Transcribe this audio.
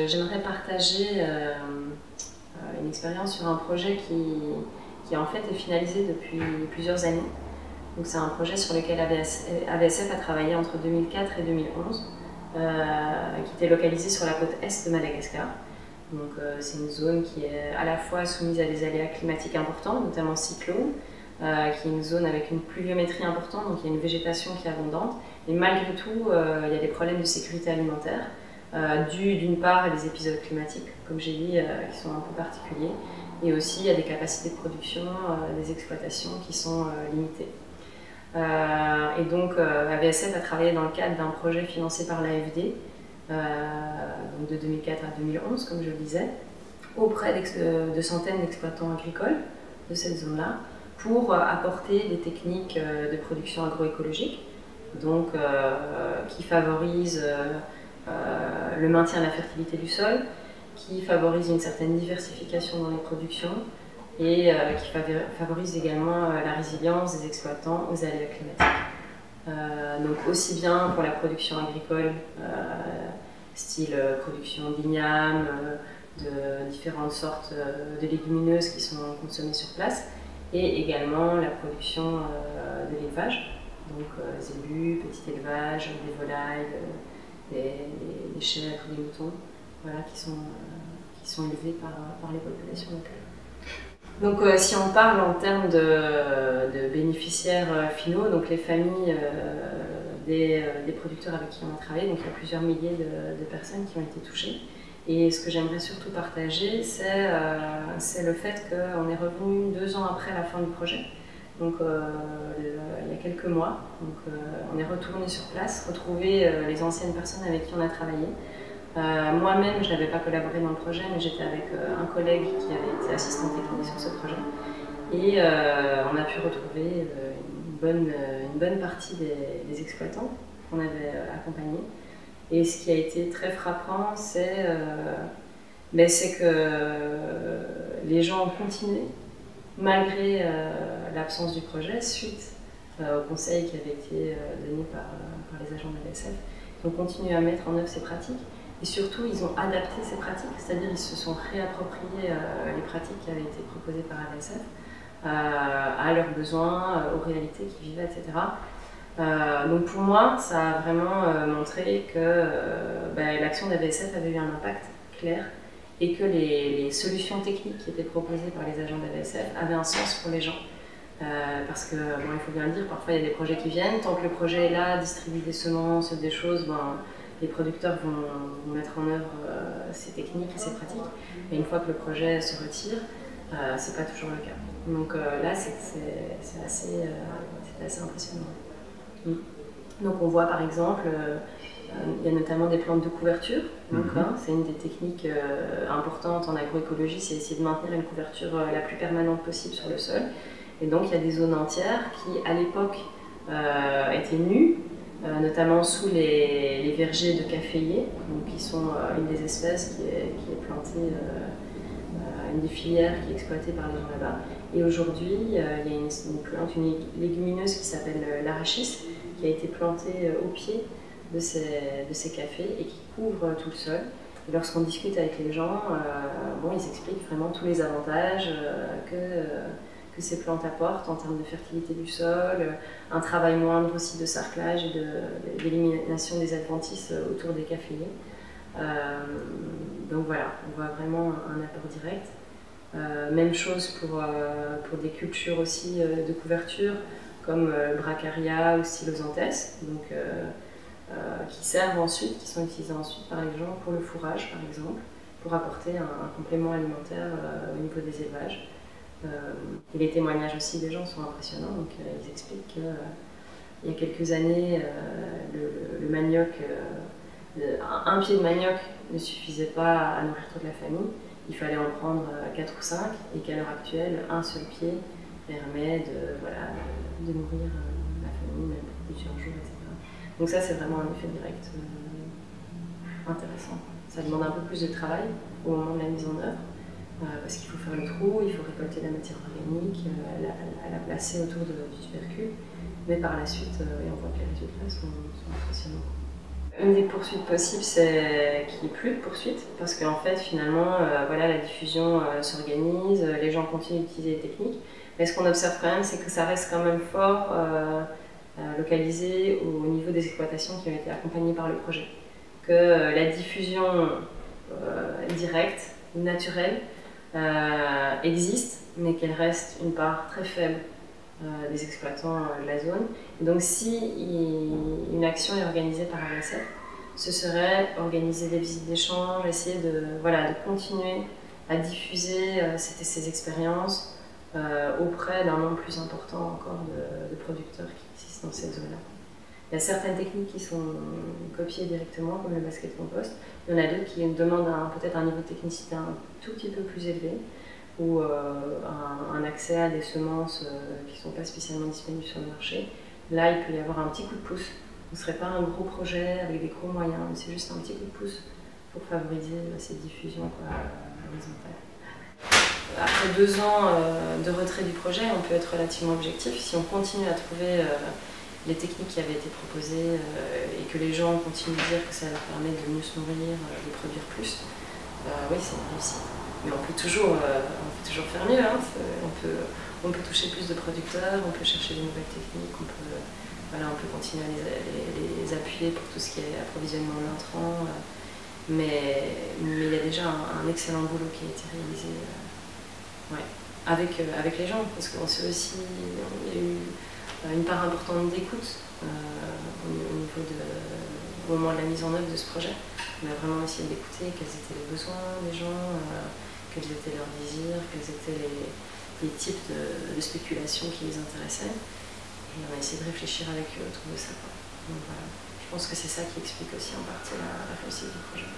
J'aimerais partager une expérience sur un projet qui en fait est finalisé depuis plusieurs années. Donc c'est un projet sur lequel AVSF a travaillé entre 2004 et 2011, qui était localisé sur la côte est de Madagascar. Donc c'est une zone qui est à la fois soumise à des aléas climatiques importants, notamment cyclones, qui est une zone avec une pluviométrie importante, donc il y a une végétation qui est abondante. Et malgré tout, il y a des problèmes de sécurité alimentaire, dus d'une part à des épisodes climatiques, comme j'ai dit, qui sont un peu particuliers, et aussi à des capacités de production des exploitations qui sont limitées. Et donc AVSF a travaillé dans le cadre d'un projet financé par l'AFD, donc de 2004 à 2011, comme je le disais, auprès de centaines d'exploitants agricoles de cette zone-là, pour apporter des techniques de production agroécologique, donc qui favorisent le maintien de la fertilité du sol, qui favorise une certaine diversification dans les productions et qui favorise également la résilience des exploitants aux aléas climatiques. Donc aussi bien pour la production agricole, style production d'igname, de différentes sortes de légumineuses qui sont consommées sur place, et également la production de l'élevage, donc zébus, petit élevage, des volailles, des chèvres, des moutons, voilà, qui sont élevés par les populations locales. Donc si on parle en termes de bénéficiaires finaux, donc les familles des producteurs avec qui on a travaillé, donc il y a plusieurs milliers de personnes qui ont été touchées. Et ce que j'aimerais surtout partager, c'est le fait qu'on est revenu 2 ans après la fin du projet, donc il y a quelques mois. Donc, on est retourné sur place, retrouver les anciennes personnes avec qui on a travaillé. Moi-même, je n'avais pas collaboré dans le projet, mais j'étais avec un collègue qui avait été assistant technique sur ce projet. Et on a pu retrouver une bonne partie des exploitants qu'on avait accompagnés. Et ce qui a été très frappant, c'est que les gens ont continué, malgré l'absence du projet, suite au conseil qui avait été donné par les agents de l'AVSF. Ils ont continué à mettre en œuvre ces pratiques. Et surtout, ils ont adapté ces pratiques, c'est-à-dire ils se sont réappropriés les pratiques qui avaient été proposées par AVSF à leurs besoins, aux réalités qu'ils vivaient, etc. Donc pour moi, ça a vraiment montré que l'action d'AVSF avait eu un impact clair et que les solutions techniques qui étaient proposées par les agents d'AVSF avaient un sens pour les gens. Parce que, bon, il faut bien le dire, parfois il y a des projets qui viennent, tant que le projet est là, distribue des semences, des choses, les producteurs vont mettre en œuvre ces techniques et ces pratiques. Et une fois que le projet se retire, c'est pas toujours le cas. Donc là, c'est assez impressionnant. Donc on voit par exemple, il y a notamment des plantes de couverture. C'est une des techniques importantes en agroécologie, c'est essayer de maintenir une couverture la plus permanente possible sur le sol. Et donc il y a des zones entières qui à l'époque étaient nues, notamment sous les vergers de caféiers, donc qui sont une des espèces qui est plantée, une des filières qui est exploitée par les gens là-bas. Et aujourd'hui, il y a une légumineuse qui s'appelle l'arachis, qui a été plantée au pied de ces cafés et qui couvre tout le sol. Et lorsqu'on discute avec les gens, ils expliquent vraiment tous les avantages que ces plantes apportent en termes de fertilité du sol, un travail moindre aussi de sarclage et d'élimination des adventices autour des caféiers. Donc voilà, on voit vraiment un apport direct. Même chose pour des cultures aussi de couverture, comme Bracharia ou Stylosanthes, donc qui servent ensuite, qui sont utilisés ensuite par les gens pour le fourrage par exemple, pour apporter un complément alimentaire au niveau des élevages. Et les témoignages aussi des gens sont impressionnants, donc ils expliquent qu'il y a quelques années, le manioc, un pied de manioc ne suffisait pas à nourrir toute la famille, il fallait en prendre 4 ou 5, et qu'à l'heure actuelle, un seul pied permet de nourrir la famille, même pour plusieurs jours, etc. Donc ça, c'est vraiment un effet direct intéressant. Ça demande un peu plus de travail au moment de la mise en œuvre, parce qu'il faut faire le trou, il faut récolter la matière organique, la placer autour du tubercule, mais par la suite, on voit que les résultats sont impressionnants. Une des poursuites possibles, c'est qu'il n'y ait plus de poursuites, parce qu'en fait, finalement, voilà, la diffusion s'organise, les gens continuent d'utiliser les techniques, mais ce qu'on observe quand même, c'est que ça reste quand même fort localisé au niveau des exploitations qui ont été accompagnées par le projet. Que la diffusion directe, naturelle, existe, mais qu'elle reste une part très faible des exploitants de la zone. Et donc si une action est organisée par AVSF, ce serait organiser des visites d'échange, essayer de continuer à diffuser ces expériences auprès d'un nombre plus important encore de producteurs qui existent dans cette zone-là. Il y a certaines techniques qui sont copiées directement, comme le basket compost. Il y en a d'autres qui demandent peut-être un niveau de technicité un tout petit peu plus élevé, ou un accès à des semences qui ne sont pas spécialement disponibles sur le marché. Là, il peut y avoir un petit coup de pouce. Ce ne serait pas un gros projet avec des gros moyens, mais c'est juste un petit coup de pouce pour favoriser cette diffusion horizontale. Après 2 ans de retrait du projet, on peut être relativement objectif. Si on continue à trouver les techniques qui avaient été proposées et que les gens continuent de dire que ça leur permet de mieux se nourrir, de produire plus, oui, c'est une réussite. Mais on peut toujours faire mieux. Hein. On peut toucher plus de producteurs, on peut chercher de nouvelles techniques, on peut continuer à les appuyer pour tout ce qui est approvisionnement en intrants. Mais il y a déjà un excellent boulot qui a été réalisé avec les gens, parce qu'on sait aussi qu'il y a eu une part importante d'écoute au moment de la mise en œuvre de ce projet. On a vraiment essayé d'écouter quels étaient les besoins des gens, quels étaient leurs désirs, quels étaient les types de spéculation qui les intéressaient. Et on a essayé de réfléchir avec eux autour de ça. Donc voilà, je pense que c'est ça qui explique aussi en partie la réussite du projet.